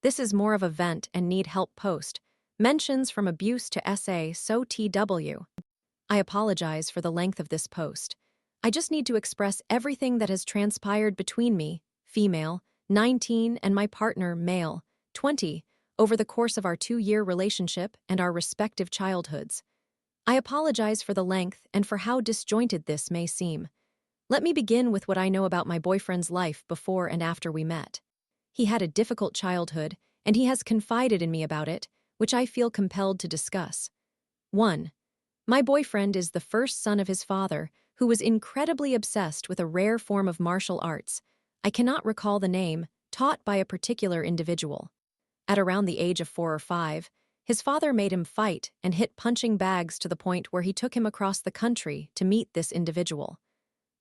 This is more of a vent and need help post. Mentions from abuse to SA so TW. I apologize for the length of this post. I just need to express everything that has transpired between me, female, 19, and my partner, male, 20, over the course of our 2-year relationship and our respective childhoods. I apologize for the length and for how disjointed this may seem. Let me begin with what I know about my boyfriend's life before and after we met. He had a difficult childhood, and he has confided in me about it, which I feel compelled to discuss. 1. My boyfriend is the first son of his father, who was incredibly obsessed with a rare form of martial arts. I cannot recall the name, taught by a particular individual. At around the age of 4 or 5, his father made him fight and hit punching bags to the point where he took him across the country to meet this individual.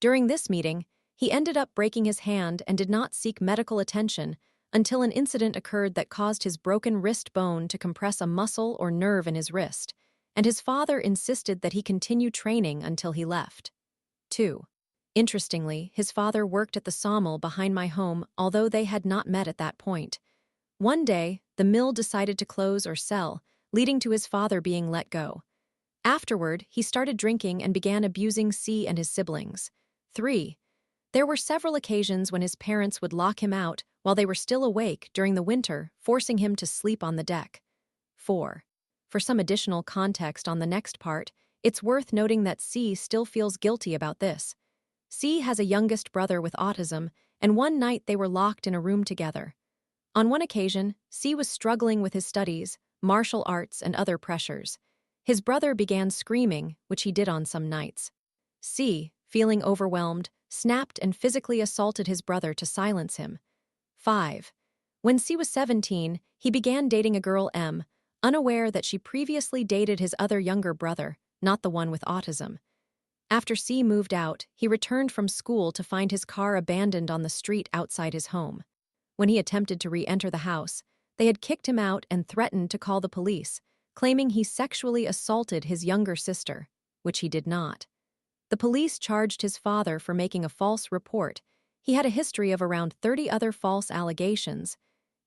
During this meeting, he ended up breaking his hand and did not seek medical attention until an incident occurred that caused his broken wrist bone to compress a muscle or nerve in his wrist, and his father insisted that he continue training until he left. 2. Interestingly, his father worked at the sawmill behind my home, although they had not met at that point. One day, the mill decided to close or sell, leading to his father being let go. Afterward, he started drinking and began abusing C and his siblings. 3. There were several occasions when his parents would lock him out while they were still awake during the winter, forcing him to sleep on the deck. 4. For some additional context on the next part, it's worth noting that C still feels guilty about this. C has a youngest brother with autism, and one night they were locked in a room together. On one occasion, C was struggling with his studies, martial arts, and other pressures. His brother began screaming, which he did on some nights. C, feeling overwhelmed, snapped and physically assaulted his brother to silence him. 5. When C was 17, he began dating a girl M, unaware that she previously dated his other younger brother, not the one with autism. After C moved out, he returned from school to find his car abandoned on the street outside his home. When he attempted to re-enter the house, they had kicked him out and threatened to call the police, claiming he sexually assaulted his younger sister, which he did not. The police charged his father for making a false report. He had a history of around 30 other false allegations,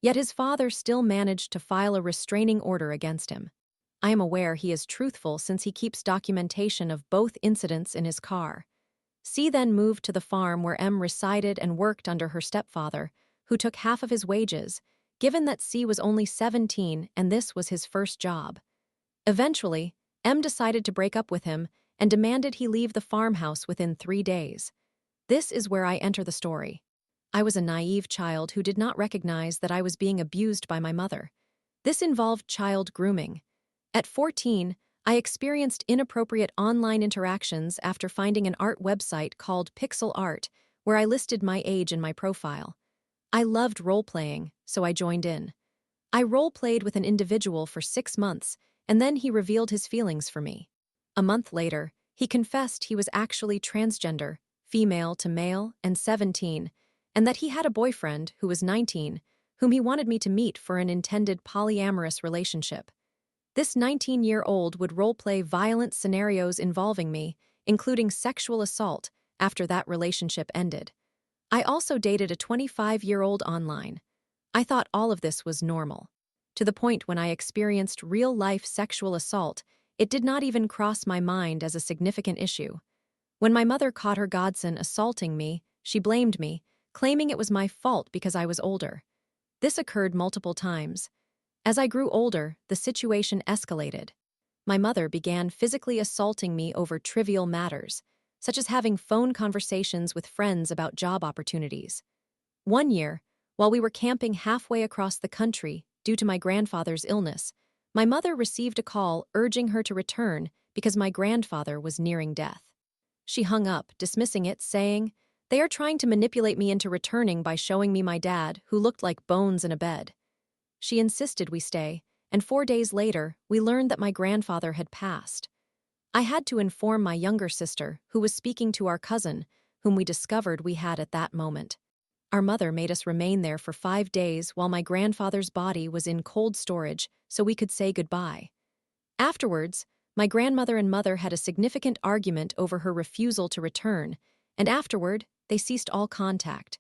yet his father still managed to file a restraining order against him. I am aware he is truthful since he keeps documentation of both incidents in his car. C then moved to the farm where M resided and worked under her stepfather, who took half of his wages, given that C was only 17 and this was his first job. Eventually, M decided to break up with him and demanded he leave the farmhouse within 3 days. This is where I enter the story. I was a naive child who did not recognize that I was being abused by my mother. This involved child grooming. At 14, I experienced inappropriate online interactions after finding an art website called Pixel Art, where I listed my age in my profile. I loved role-playing, so I joined in. I role-played with an individual for 6 months, and then he revealed his feelings for me. A month later, he confessed he was actually transgender, female to male, and 17, and that he had a boyfriend who was 19, whom he wanted me to meet for an intended polyamorous relationship. This 19-year-old would role-play violent scenarios involving me, including sexual assault, after that relationship ended. I also dated a 25-year-old online. I thought all of this was normal. To the point when I experienced real-life sexual assault, it did not even cross my mind as a significant issue. When my mother caught her godson assaulting me, she blamed me, claiming it was my fault because I was older. This occurred multiple times. As I grew older, the situation escalated. My mother began physically assaulting me over trivial matters, such as having phone conversations with friends about job opportunities. One year, while we were camping halfway across the country due to my grandfather's illness, my mother received a call urging her to return because my grandfather was nearing death. She hung up, dismissing it, saying, "They are trying to manipulate me into returning by showing me my dad, who looked like bones in a bed." She insisted we stay, and 4 days later, we learned that my grandfather had passed. I had to inform my younger sister, who was speaking to our cousin, whom we discovered we had at that moment. Our mother made us remain there for 5 days while my grandfather's body was in cold storage so we could say goodbye. Afterwards, my grandmother and mother had a significant argument over her refusal to return, and afterward, they ceased all contact.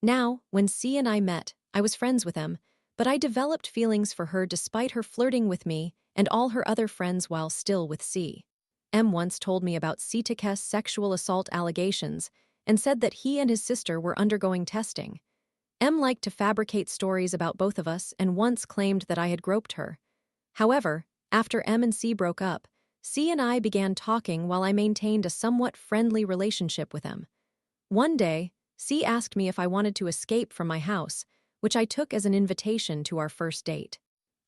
Now, when C and I met, I was friends with them, but I developed feelings for her despite her flirting with me and all her other friends while still with C. M once told me about C's sexual assault allegations and said that he and his sister were undergoing testing. M liked to fabricate stories about both of us and once claimed that I had groped her. However, after M and C broke up, C and I began talking while I maintained a somewhat friendly relationship with M. One day, C asked me if I wanted to escape from my house, which I took as an invitation to our first date.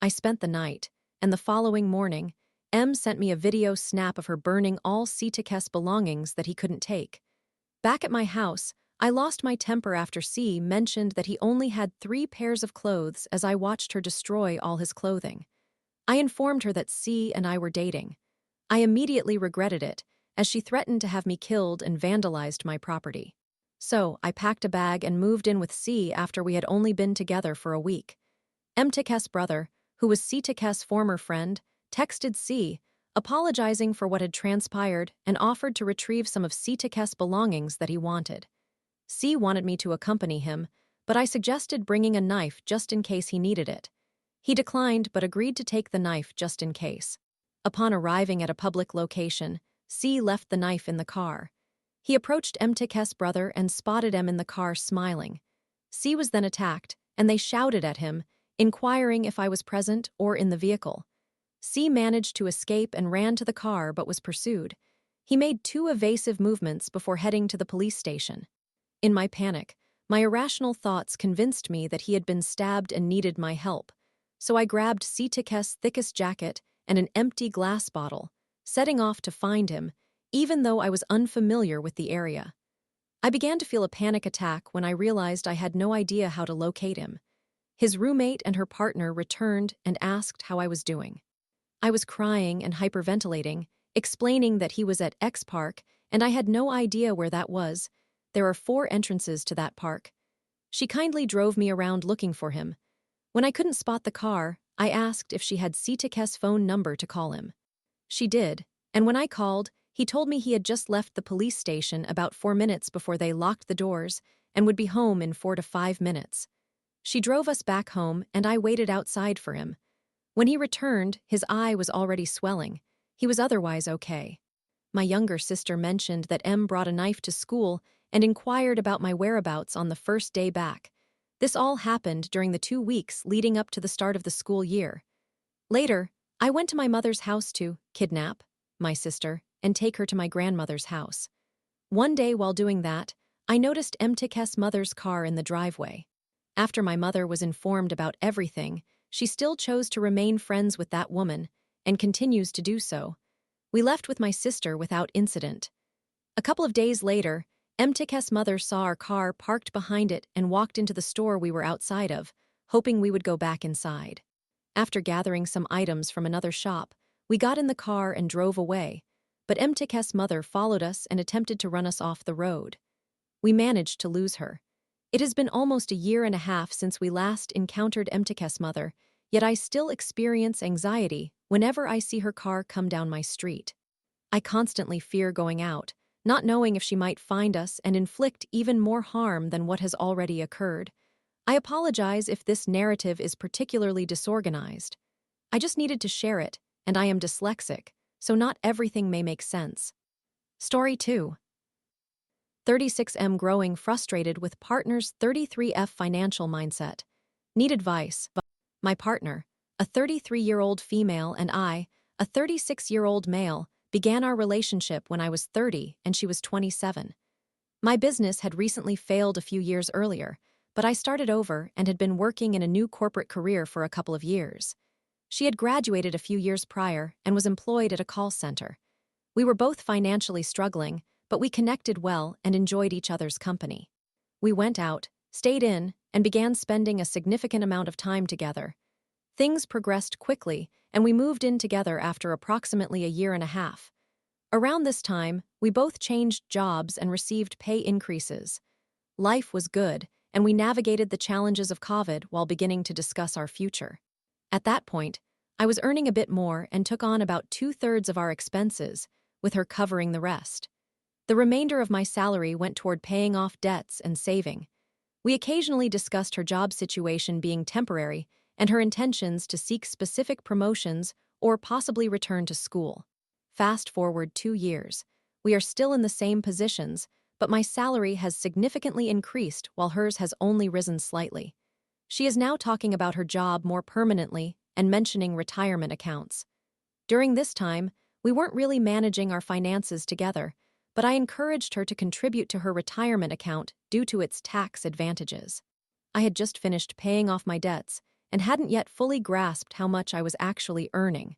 I spent the night, and the following morning, M sent me a video snap of her burning all C's belongings that he couldn't take. Back at my house, I lost my temper after C mentioned that he only had 3 pairs of clothes as I watched her destroy all his clothing. I informed her that C and I were dating. I immediately regretted it, as she threatened to have me killed and vandalized my property. So, I packed a bag and moved in with C after we had only been together for a week. M's brother, who was C's former friend, texted C, apologizing for what had transpired and offered to retrieve some of C's belongings that he wanted. C wanted me to accompany him, but I suggested bringing a knife just in case he needed it. He declined but agreed to take the knife just in case. Upon arriving at a public location, C left the knife in the car. He approached M's brother and spotted M in the car smiling. C was then attacked, and they shouted at him, inquiring if I was present or in the vehicle. C managed to escape and ran to the car but was pursued. He made 2 evasive movements before heading to the police station. In my panic, my irrational thoughts convinced me that he had been stabbed and needed my help, so I grabbed C's thickest jacket and an empty glass bottle, setting off to find him, even though I was unfamiliar with the area. I began to feel a panic attack when I realized I had no idea how to locate him. His roommate and her partner returned and asked how I was doing. I was crying and hyperventilating, explaining that he was at X Park and I had no idea where that was. There are 4 entrances to that park. She kindly drove me around looking for him. When I couldn't spot the car, I asked if she had C's phone number to call him. She did, and when I called, he told me he had just left the police station about 4 minutes before they locked the doors and would be home in 4 to 5 minutes. She drove us back home and I waited outside for him. When he returned, his eye was already swelling. He was otherwise okay. My younger sister mentioned that M brought a knife to school and inquired about my whereabouts on the first day back. This all happened during the 2 weeks leading up to the start of the school year. Later, I went to my mother's house to kidnap my sister and take her to my grandmother's house. One day while doing that, I noticed M's mother's car in the driveway. After my mother was informed about everything, she still chose to remain friends with that woman and continues to do so. We left with my sister without incident. A couple of days later, M's mother saw our car parked behind it and walked into the store we were outside of, hoping we would go back inside. After gathering some items from another shop, we got in the car and drove away, but M's mother followed us and attempted to run us off the road. We managed to lose her. It has been almost a year and a half since we last encountered M's mother, yet I still experience anxiety whenever I see her car come down my street. I constantly fear going out, not knowing if she might find us and inflict even more harm than what has already occurred. I apologize if this narrative is particularly disorganized. I just needed to share it, and I am dyslexic, so not everything may make sense. Story 2. 36M growing frustrated with partner's 33F financial mindset. Need advice. My partner, a 33-year-old female, and I, a 36-year-old male, began our relationship when I was 30 and she was 27. My business had recently failed a few years earlier, but I started over and had been working in a new corporate career for a couple of years. She had graduated a few years prior and was employed at a call center. We were both financially struggling, but we connected well and enjoyed each other's company. We went out, stayed in, and began spending a significant amount of time together. Things progressed quickly, and we moved in together after approximately a year and a half. Around this time, we both changed jobs and received pay increases. Life was good, and we navigated the challenges of COVID while beginning to discuss our future. At that point, I was earning a bit more and took on about 2/3 of our expenses, with her covering the rest. The remainder of my salary went toward paying off debts and saving. We occasionally discussed her job situation being temporary, and her intentions to seek specific promotions or possibly return to school. Fast forward 2 years. We are still in the same positions, but my salary has significantly increased while hers has only risen slightly. She is now talking about her job more permanently and mentioning retirement accounts. During this time, we weren't really managing our finances together, but I encouraged her to contribute to her retirement account due to its tax advantages. I had just finished paying off my debts and hadn't yet fully grasped how much I was actually earning.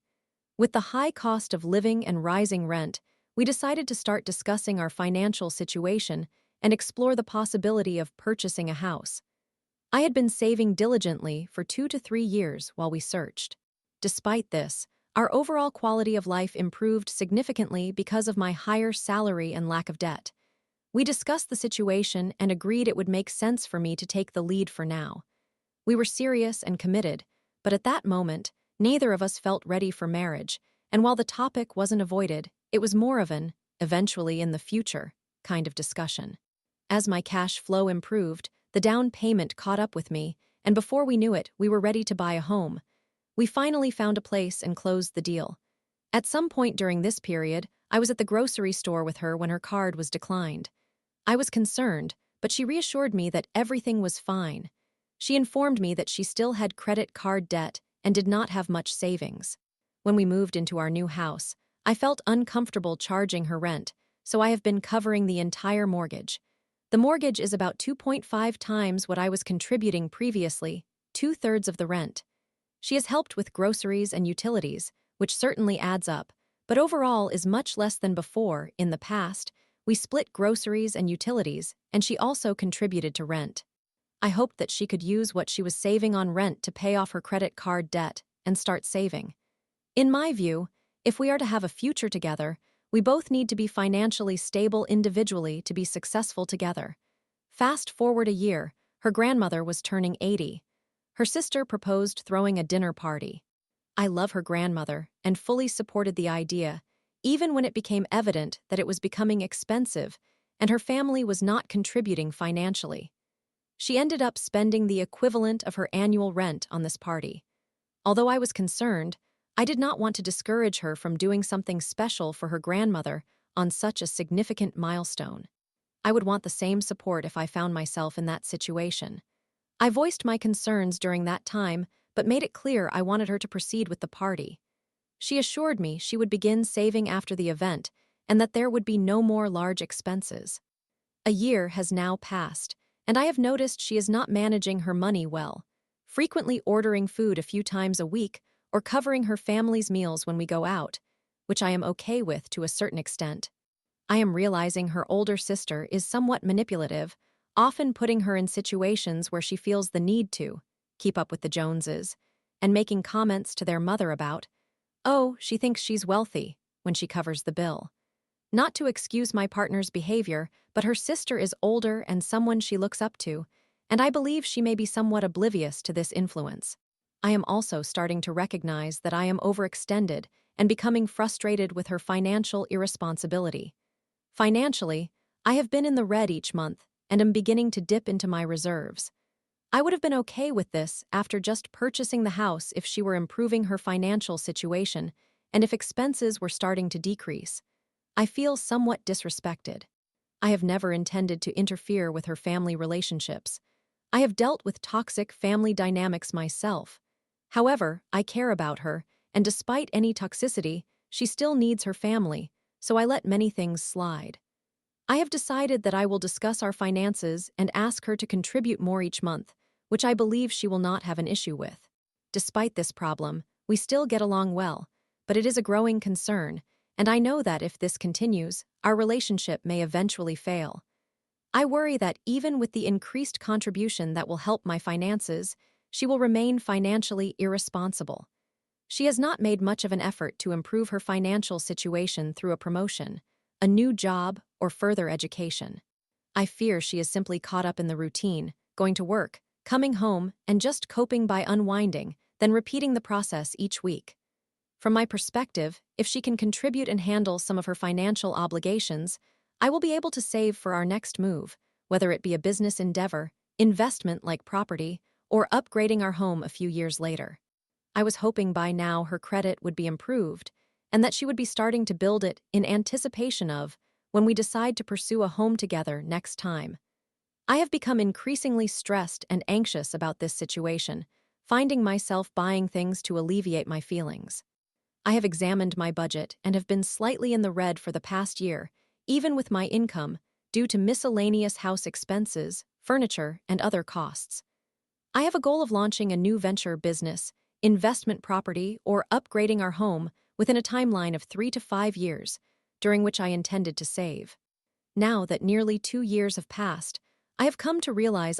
With the high cost of living and rising rent, we decided to start discussing our financial situation and explore the possibility of purchasing a house. I had been saving diligently for 2 to 3 years while we searched. Despite this, our overall quality of life improved significantly because of my higher salary and lack of debt. We discussed the situation and agreed it would make sense for me to take the lead for now. We were serious and committed, but at that moment, neither of us felt ready for marriage, and while the topic wasn't avoided, it was more of an, eventually in the future, kind of discussion. As my cash flow improved, the down payment caught up with me, and before we knew it, we were ready to buy a home. We finally found a place and closed the deal. At some point during this period, I was at the grocery store with her when her card was declined. I was concerned, but she reassured me that everything was fine. She informed me that she still had credit card debt and did not have much savings. When we moved into our new house, I felt uncomfortable charging her rent, so I have been covering the entire mortgage. The mortgage is about 2.5 times what I was contributing previously, 2/3 of the rent. She has helped with groceries and utilities, which certainly adds up, but overall is much less than before. In the past, we split groceries and utilities, and she also contributed to rent. I hoped that she could use what she was saving on rent to pay off her credit card debt and start saving. In my view, if we are to have a future together, we both need to be financially stable individually to be successful together. Fast forward a year, her grandmother was turning 80. Her sister proposed throwing a dinner party. I love her grandmother and fully supported the idea, even when it became evident that it was becoming expensive and her family was not contributing financially. She ended up spending the equivalent of her annual rent on this party. Although I was concerned, I did not want to discourage her from doing something special for her grandmother on such a significant milestone. I would want the same support if I found myself in that situation. I voiced my concerns during that time, but made it clear I wanted her to proceed with the party. She assured me she would begin saving after the event and that there would be no more large expenses. A year has now passed, and I have noticed she is not managing her money well, frequently ordering food a few times a week or covering her family's meals when we go out, which I am okay with to a certain extent. I am realizing her older sister is somewhat manipulative, often putting her in situations where she feels the need to keep up with the Joneses, and making comments to their mother about, "Oh, she thinks she's wealthy," when she covers the bill. Not to excuse my partner's behavior, but her sister is older and someone she looks up to, and I believe she may be somewhat oblivious to this influence. I am also starting to recognize that I am overextended and becoming frustrated with her financial irresponsibility. Financially, I have been in the red each month and am beginning to dip into my reserves. I would have been okay with this after just purchasing the house if she were improving her financial situation and if expenses were starting to decrease. I feel somewhat disrespected. I have never intended to interfere with her family relationships. I have dealt with toxic family dynamics myself. However, I care about her, and despite any toxicity, she still needs her family, so I let many things slide. I have decided that I will discuss our finances and ask her to contribute more each month, which I believe she will not have an issue with. Despite this problem, we still get along well, but it is a growing concern, and I know that if this continues, our relationship may eventually fail. I worry that even with the increased contribution that will help my finances, she will remain financially irresponsible. She has not made much of an effort to improve her financial situation through a promotion, a new job, or further education. I fear she is simply caught up in the routine, going to work, coming home, and just coping by unwinding, then repeating the process each week. From my perspective, if she can contribute and handle some of her financial obligations, I will be able to save for our next move, whether it be a business endeavor, investment like property, or upgrading our home a few years later. I was hoping by now her credit would be improved and that she would be starting to build it in anticipation of when we decide to pursue a home together next time. I have become increasingly stressed and anxious about this situation, finding myself buying things to alleviate my feelings. I have examined my budget and have been slightly in the red for the past year, even with my income, due to miscellaneous house expenses, furniture, and other costs. I have a goal of launching a new venture business, investment property, or upgrading our home within a timeline of 3 to 5 years, during which I intended to save. Now that nearly 2 years have passed, I have come to realize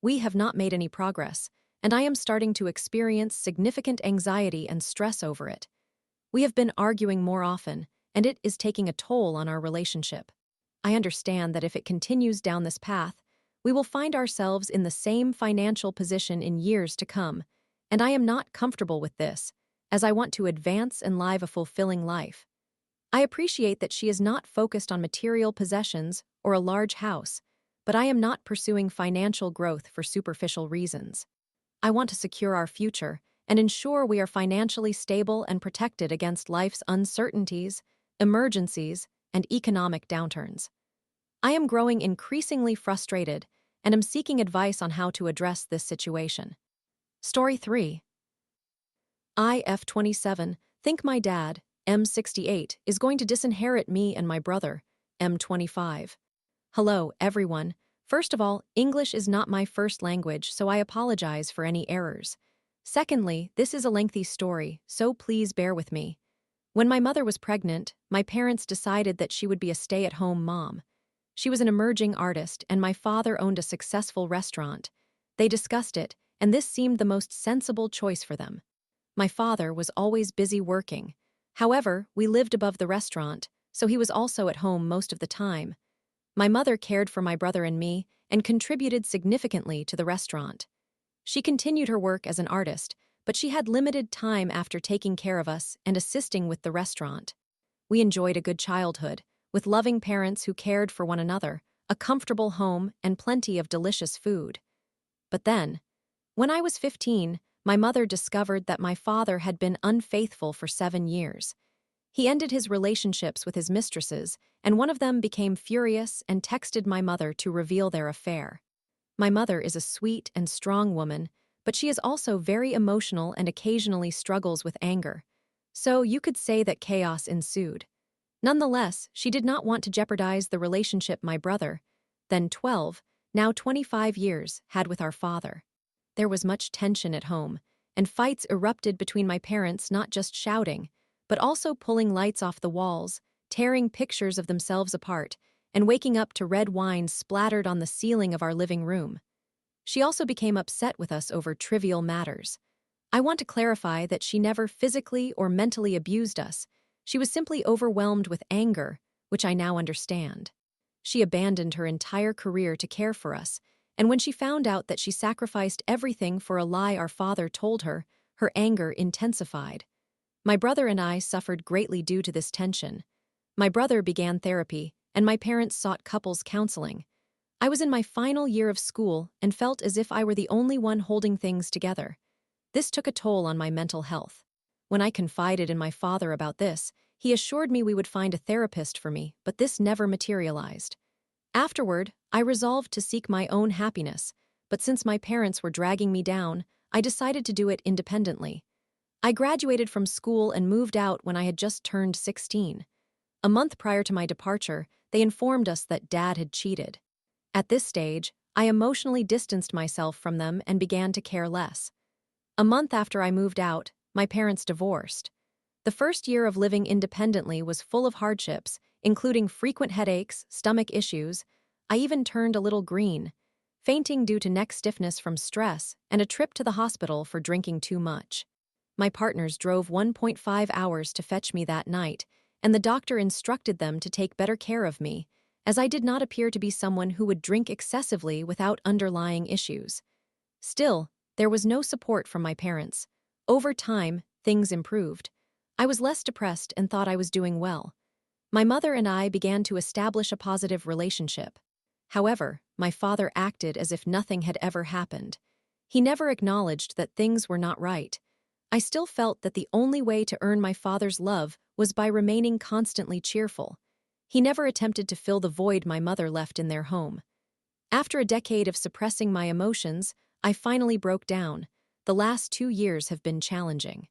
we have not made any progress, and I am starting to experience significant anxiety and stress over it. We have been arguing more often, and it is taking a toll on our relationship. I understand that if it continues down this path, we will find ourselves in the same financial position in years to come, and I am not comfortable with this, as I want to advance and live a fulfilling life. I appreciate that she is not focused on material possessions or a large house, but I am not pursuing financial growth for superficial reasons. I want to secure our future and ensure we are financially stable and protected against life's uncertainties, emergencies, and economic downturns. I am growing increasingly frustrated and am seeking advice on how to address this situation. Story 3. F27, think my dad, M68, is going to disinherit me and my brother, M25. Hello, everyone. First of all, English is not my first language, so I apologize for any errors. Secondly, this is a lengthy story, so please bear with me. When my mother was pregnant, my parents decided that she would be a stay-at-home mom. She was an emerging artist, and my father owned a successful restaurant. They discussed it, and this seemed the most sensible choice for them. My father was always busy working. However, we lived above the restaurant, so he was also at home most of the time. My mother cared for my brother and me and contributed significantly to the restaurant. She continued her work as an artist, but she had limited time after taking care of us and assisting with the restaurant. We enjoyed a good childhood, with loving parents who cared for one another, a comfortable home, and plenty of delicious food. But then, when I was 15, my mother discovered that my father had been unfaithful for 7 years. He ended his relationships with his mistresses, and one of them became furious and texted my mother to reveal their affair. My mother is a sweet and strong woman, but she is also very emotional and occasionally struggles with anger. So you could say that chaos ensued. Nonetheless, she did not want to jeopardize the relationship my brother, then 12, now 25 years, had with our father. There was much tension at home, and fights erupted between my parents, not just shouting, but also pulling lights off the walls, tearing pictures of themselves apart, and waking up to red wine splattered on the ceiling of our living room. She also became upset with us over trivial matters. I want to clarify that she never physically or mentally abused us. She was simply overwhelmed with anger, which I now understand. She abandoned her entire career to care for us, and when she found out that she sacrificed everything for a lie our father told her, her anger intensified. My brother and I suffered greatly due to this tension. My brother began therapy, and my parents sought couples counseling. I was in my final year of school and felt as if I were the only one holding things together. This took a toll on my mental health. When I confided in my father about this, he assured me we would find a therapist for me, but this never materialized. Afterward, I resolved to seek my own happiness, but since my parents were dragging me down, I decided to do it independently. I graduated from school and moved out when I had just turned 16. A month prior to my departure, they informed us that Dad had cheated. At this stage, I emotionally distanced myself from them and began to care less. A month after I moved out, my parents divorced. The first year of living independently was full of hardships, including frequent headaches, stomach issues. I even turned a little green, fainting due to neck stiffness from stress, and a trip to the hospital for drinking too much. My partners drove 1.5 hours to fetch me that night, and the doctor instructed them to take better care of me, as I did not appear to be someone who would drink excessively without underlying issues. Still, there was no support from my parents. Over time, things improved. I was less depressed and thought I was doing well. My mother and I began to establish a positive relationship. However, my father acted as if nothing had ever happened. He never acknowledged that things were not right. I still felt that the only way to earn my father's love was by remaining constantly cheerful. He never attempted to fill the void my mother left in their home. After a decade of suppressing my emotions, I finally broke down. The last 2 years have been challenging.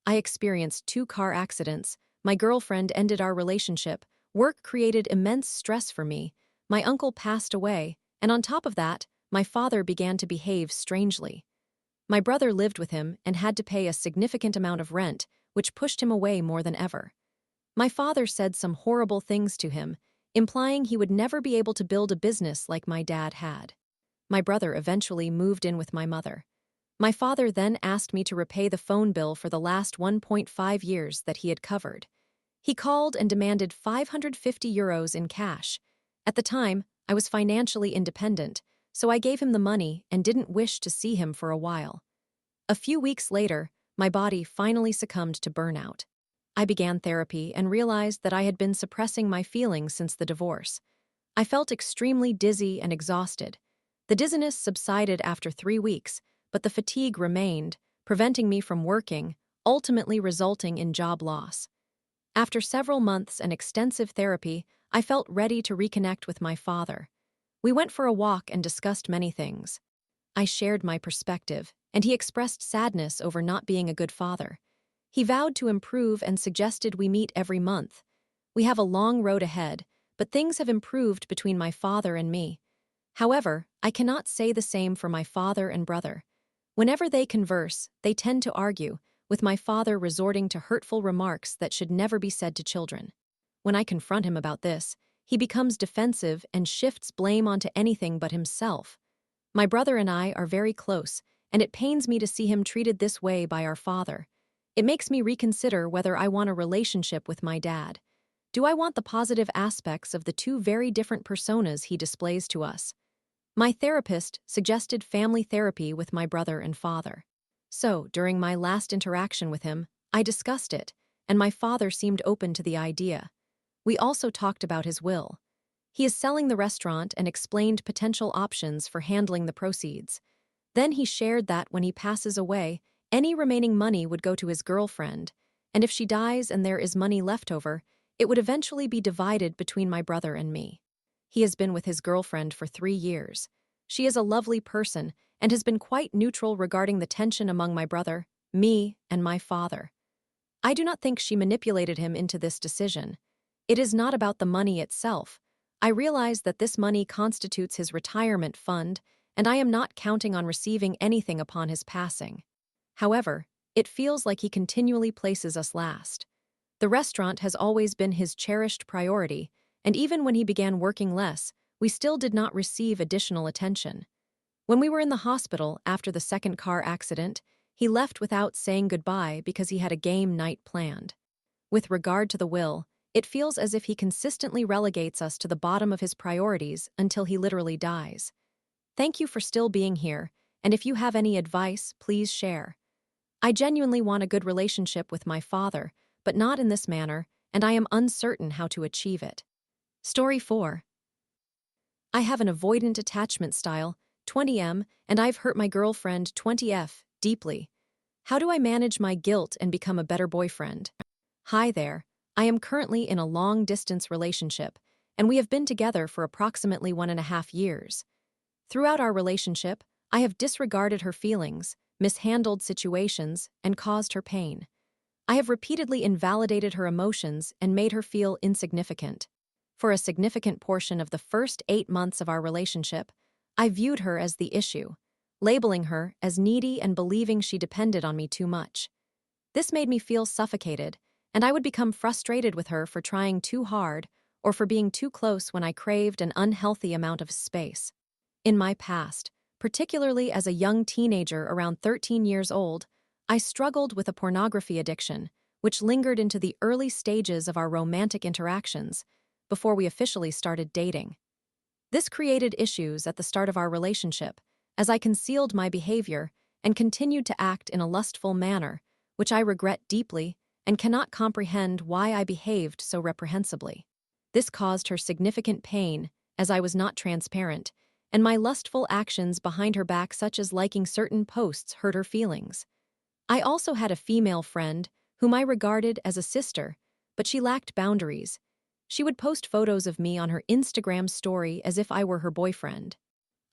I experienced 2 car accidents, my girlfriend ended our relationship, work created immense stress for me, my uncle passed away, and on top of that, my father began to behave strangely. My brother lived with him and had to pay a significant amount of rent, which pushed him away more than ever. My father said some horrible things to him, implying he would never be able to build a business like my dad had. My brother eventually moved in with my mother. My father then asked me to repay the phone bill for the last 1.5 years that he had covered. He called and demanded €550 in cash. At the time, I was financially independent, so I gave him the money and didn't wish to see him for a while. A few weeks later, my body finally succumbed to burnout. I began therapy and realized that I had been suppressing my feelings since the divorce. I felt extremely dizzy and exhausted. The dizziness subsided after 3 weeks, but the fatigue remained, preventing me from working, ultimately resulting in job loss. After several months and extensive therapy, I felt ready to reconnect with my father. We went for a walk and discussed many things. I shared my perspective, and he expressed sadness over not being a good father. He vowed to improve and suggested we meet every month. We have a long road ahead, but things have improved between my father and me. However, I cannot say the same for my father and brother. Whenever they converse, they tend to argue, with my father resorting to hurtful remarks that should never be said to children. When I confront him about this, he becomes defensive and shifts blame onto anything but himself. My brother and I are very close, and it pains me to see him treated this way by our father. It makes me reconsider whether I want a relationship with my dad. Do I want the positive aspects of the 2 very different personas he displays to us? My therapist suggested family therapy with my brother and father. So, during my last interaction with him, I discussed it, and my father seemed open to the idea. We also talked about his will. He is selling the restaurant and explained potential options for handling the proceeds. Then he shared that when he passes away, any remaining money would go to his girlfriend, and if she dies and there is money left over, it would eventually be divided between my brother and me. He has been with his girlfriend for 3 years. She is a lovely person and has been quite neutral regarding the tension among my brother, me, and my father. I do not think she manipulated him into this decision. It is not about the money itself. I realize that this money constitutes his retirement fund, and I am not counting on receiving anything upon his passing. However, it feels like he continually places us last. The restaurant has always been his cherished priority, and even when he began working less, we still did not receive additional attention. When we were in the hospital after the second car accident, he left without saying goodbye because he had a game night planned. With regard to the will, it feels as if he consistently relegates us to the bottom of his priorities until he literally dies. Thank you for still being here, and if you have any advice, please share. I genuinely want a good relationship with my father, but not in this manner, and I am uncertain how to achieve it. Story 4. I have an avoidant attachment style, 20M, and I've hurt my girlfriend, 20F, deeply. How do I manage my guilt and become a better boyfriend? Hi there. I am currently in a long-distance relationship, and we have been together for approximately 1.5 years. Throughout our relationship, I have disregarded her feelings, mishandled situations, and caused her pain. I have repeatedly invalidated her emotions and made her feel insignificant. For a significant portion of the first 8 months of our relationship, I viewed her as the issue, labeling her as needy and believing she depended on me too much. This made me feel suffocated, and I would become frustrated with her for trying too hard or for being too close when I craved an unhealthy amount of space. In my past, particularly as a young teenager around 13 years old, I struggled with a pornography addiction, which lingered into the early stages of our romantic interactions before we officially started dating. This created issues at the start of our relationship, as I concealed my behavior and continued to act in a lustful manner, which I regret deeply and cannot comprehend why I behaved so reprehensibly. This caused her significant pain, as I was not transparent, and my lustful actions behind her back, such as liking certain posts, hurt her feelings. I also had a female friend whom I regarded as a sister, but she lacked boundaries. She would post photos of me on her Instagram story as if I were her boyfriend.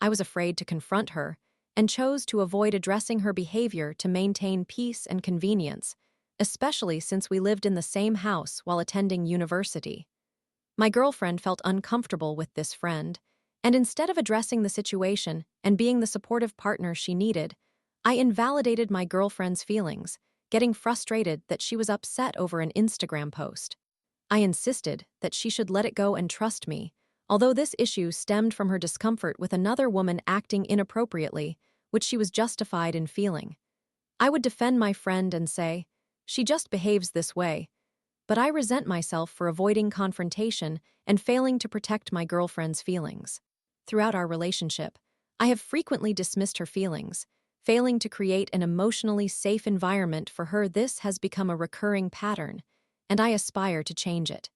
I was afraid to confront her and chose to avoid addressing her behavior to maintain peace and convenience, especially since we lived in the same house while attending university. My girlfriend felt uncomfortable with this friend, and instead of addressing the situation and being the supportive partner she needed, I invalidated my girlfriend's feelings, getting frustrated that she was upset over an Instagram post. I insisted that she should let it go and trust me, although this issue stemmed from her discomfort with another woman acting inappropriately, which she was justified in feeling. I would defend my friend and say, "She just behaves this way," but I resent myself for avoiding confrontation and failing to protect my girlfriend's feelings. Throughout our relationship, I have frequently dismissed her feelings, failing to create an emotionally safe environment for her. This has become a recurring pattern, and I aspire to change it.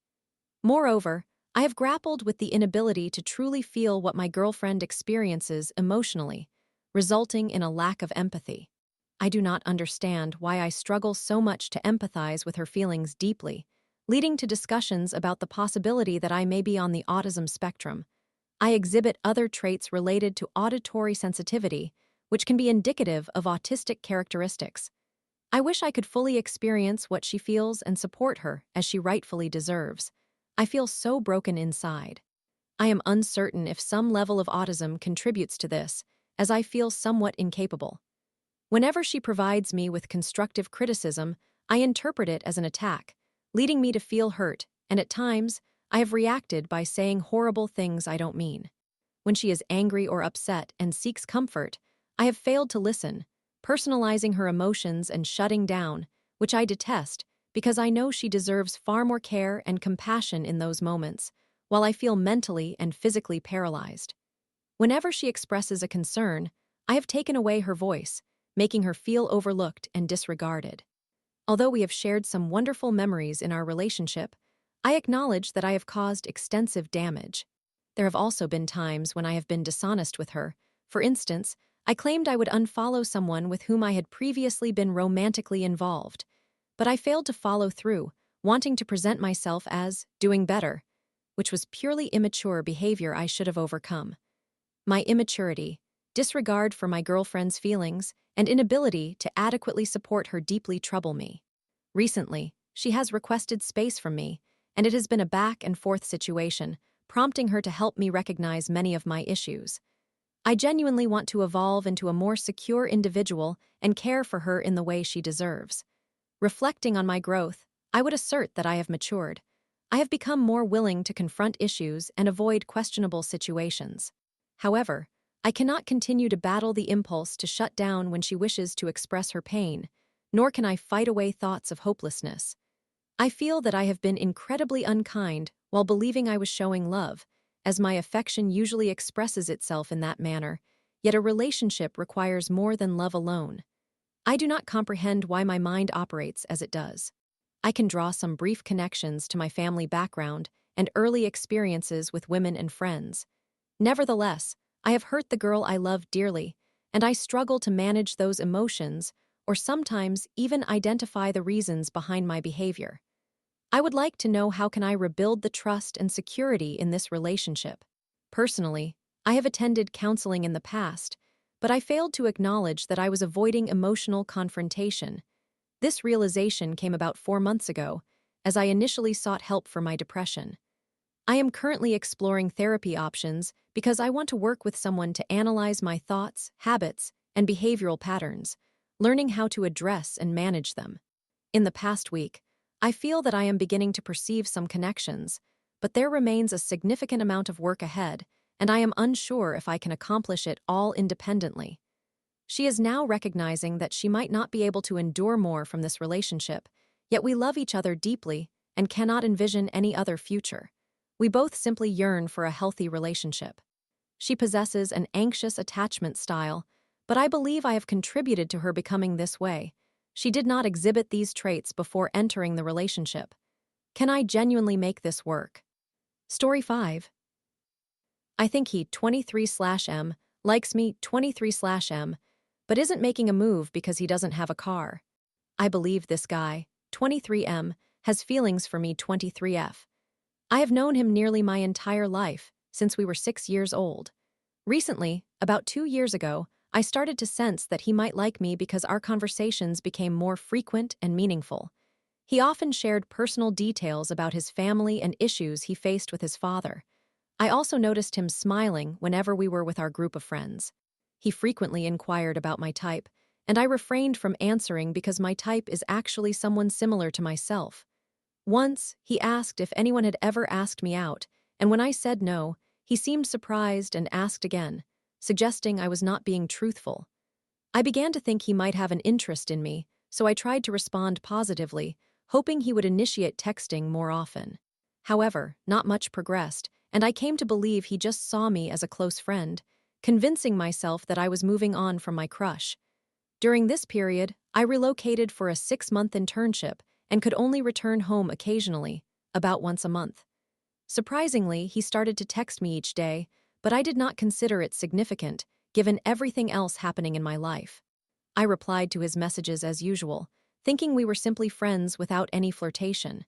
Moreover, I have grappled with the inability to truly feel what my girlfriend experiences emotionally, resulting in a lack of empathy. I do not understand why I struggle so much to empathize with her feelings deeply, leading to discussions about the possibility that I may be on the autism spectrum. I exhibit other traits related to auditory sensitivity, which can be indicative of autistic characteristics. I wish I could fully experience what she feels and support her as she rightfully deserves. I feel so broken inside. I am uncertain if some level of autism contributes to this, as I feel somewhat incapable. Whenever she provides me with constructive criticism, I interpret it as an attack, leading me to feel hurt, and at times, I have reacted by saying horrible things I don't mean. When she is angry or upset and seeks comfort, I have failed to listen, personalizing her emotions and shutting down, which I detest because I know she deserves far more care and compassion in those moments, while I feel mentally and physically paralyzed. Whenever she expresses a concern, I have taken away her voice, making her feel overlooked and disregarded. Although we have shared some wonderful memories in our relationship, I acknowledge that I have caused extensive damage. There have also been times when I have been dishonest with her. For instance, I claimed I would unfollow someone with whom I had previously been romantically involved, but I failed to follow through, wanting to present myself as doing better, which was purely immature behavior I should have overcome. My immaturity, disregard for my girlfriend's feelings, and inability to adequately support her deeply trouble me. Recently, she has requested space from me, and it has been a back-and-forth situation, prompting her to help me recognize many of my issues. I genuinely want to evolve into a more secure individual and care for her in the way she deserves. Reflecting on my growth, I would assert that I have matured. I have become more willing to confront issues and avoid questionable situations. However, I cannot continue to battle the impulse to shut down when she wishes to express her pain, nor can I fight away thoughts of hopelessness. I feel that I have been incredibly unkind while believing I was showing love, as my affection usually expresses itself in that manner, yet a relationship requires more than love alone. I do not comprehend why my mind operates as it does. I can draw some brief connections to my family background and early experiences with women and friends. Nevertheless, I have hurt the girl I love dearly, and I struggle to manage those emotions or sometimes even identify the reasons behind my behavior. I would like to know how can I rebuild the trust and security in this relationship. Personally, I have attended counseling in the past, but I failed to acknowledge that I was avoiding emotional confrontation. This realization came about 4 months ago, as I initially sought help for my depression. I am currently exploring therapy options because I want to work with someone to analyze my thoughts, habits, and behavioral patterns, learning how to address and manage them. In the past week, I feel that I am beginning to perceive some connections, but there remains a significant amount of work ahead, and I am unsure if I can accomplish it all independently. She is now recognizing that she might not be able to endure more from this relationship, yet we love each other deeply and cannot envision any other future. We both simply yearn for a healthy relationship. She possesses an anxious attachment style, but I believe I have contributed to her becoming this way. She did not exhibit these traits before entering the relationship. Can I genuinely make this work? Story 5. I think he 23/M likes me 23/M, but isn't making a move because he doesn't have a car. I believe this guy, 23M, has feelings for me 23F. I have known him nearly my entire life, since we were 6 years old. Recently, about 2 years ago, I started to sense that he might like me because our conversations became more frequent and meaningful. He often shared personal details about his family and issues he faced with his father. I also noticed him smiling whenever we were with our group of friends. He frequently inquired about my type, and I refrained from answering because my type is actually someone similar to myself. Once, he asked if anyone had ever asked me out, and when I said no, he seemed surprised and asked again, suggesting I was not being truthful. I began to think he might have an interest in me, so I tried to respond positively, hoping he would initiate texting more often. However, not much progressed, and I came to believe he just saw me as a close friend, convincing myself that I was moving on from my crush. During this period, I relocated for a 6-month internship and could only return home occasionally, about once a month. Surprisingly, he started to text me each day, but I did not consider it significant, given everything else happening in my life. I replied to his messages as usual, thinking we were simply friends without any flirtation.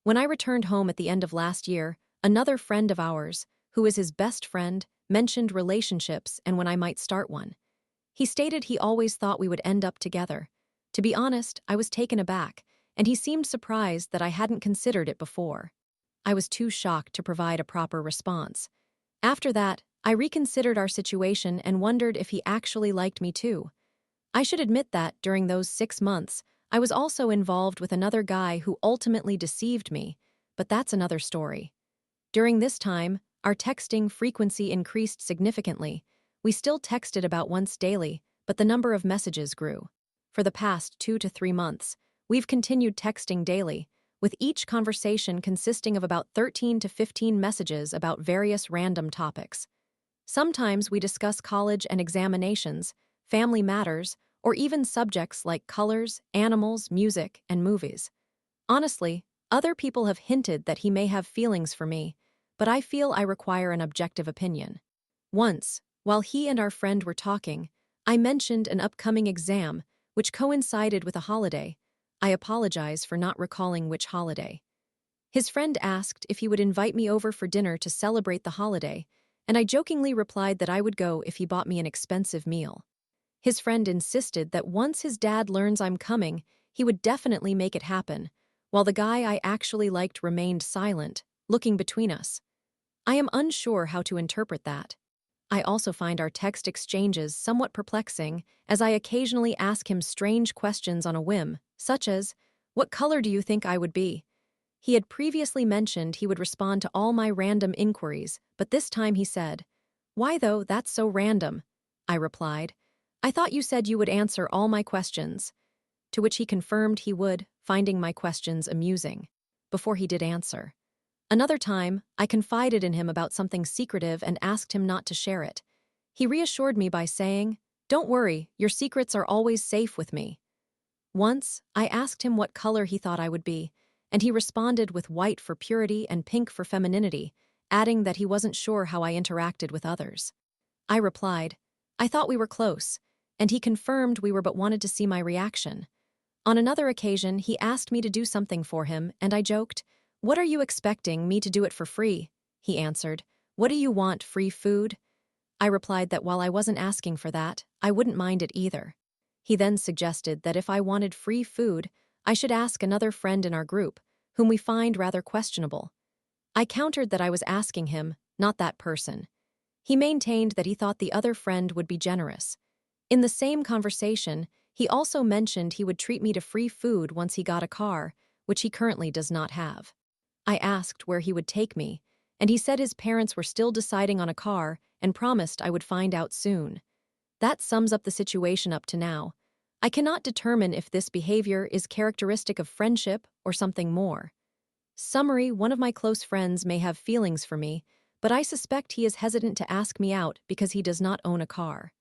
When I returned home at the end of last year, another friend of ours, who is his best friend, mentioned relationships and when I might start one. He stated he always thought we would end up together. To be honest, I was taken aback, and he seemed surprised that I hadn't considered it before. I was too shocked to provide a proper response. After that, I reconsidered our situation and wondered if he actually liked me too. I should admit that, during those 6 months, I was also involved with another guy who ultimately deceived me, but that's another story. During this time, our texting frequency increased significantly. We still texted about once daily, but the number of messages grew. For the past 2 to 3 months, we've continued texting daily, with each conversation consisting of about 13 to 15 messages about various random topics. Sometimes we discuss college and examinations, family matters, or even subjects like colors, animals, music, and movies. Honestly, other people have hinted that he may have feelings for me, but I feel I require an objective opinion. Once, while he and our friend were talking, I mentioned an upcoming exam, which coincided with a holiday. I apologize for not recalling which holiday. His friend asked if he would invite me over for dinner to celebrate the holiday, and I jokingly replied that I would go if he bought me an expensive meal. His friend insisted that once his dad learns I'm coming, he would definitely make it happen, while the guy I actually liked remained silent, looking between us. I am unsure how to interpret that. I also find our text exchanges somewhat perplexing, as I occasionally ask him strange questions on a whim, such as, "What color do you think I would be?" He had previously mentioned he would respond to all my random inquiries, but this time he said, "Why though, that's so random?" I replied, "I thought you said you would answer all my questions," to which he confirmed he would, finding my questions amusing, before he did answer. Another time, I confided in him about something secretive and asked him not to share it. He reassured me by saying, "Don't worry, your secrets are always safe with me." Once, I asked him what color he thought I would be, and he responded with white for purity and pink for femininity, adding that he wasn't sure how I interacted with others. I replied, "I thought we were close," and he confirmed we were but wanted to see my reaction. On another occasion, he asked me to do something for him, and I joked, "What are you expecting, me to do it for free?" He answered, "What do you want, free food?" I replied that while I wasn't asking for that, I wouldn't mind it either. He then suggested that if I wanted free food, I should ask another friend in our group, whom we find rather questionable. I countered that I was asking him, not that person. He maintained that he thought the other friend would be generous. In the same conversation, he also mentioned he would treat me to free food once he got a car, which he currently does not have. I asked where he would take me, and he said his parents were still deciding on a car and promised I would find out soon. That sums up the situation up to now. I cannot determine if this behavior is characteristic of friendship or something more. Summary: one of my close friends may have feelings for me, but I suspect he is hesitant to ask me out because he does not own a car.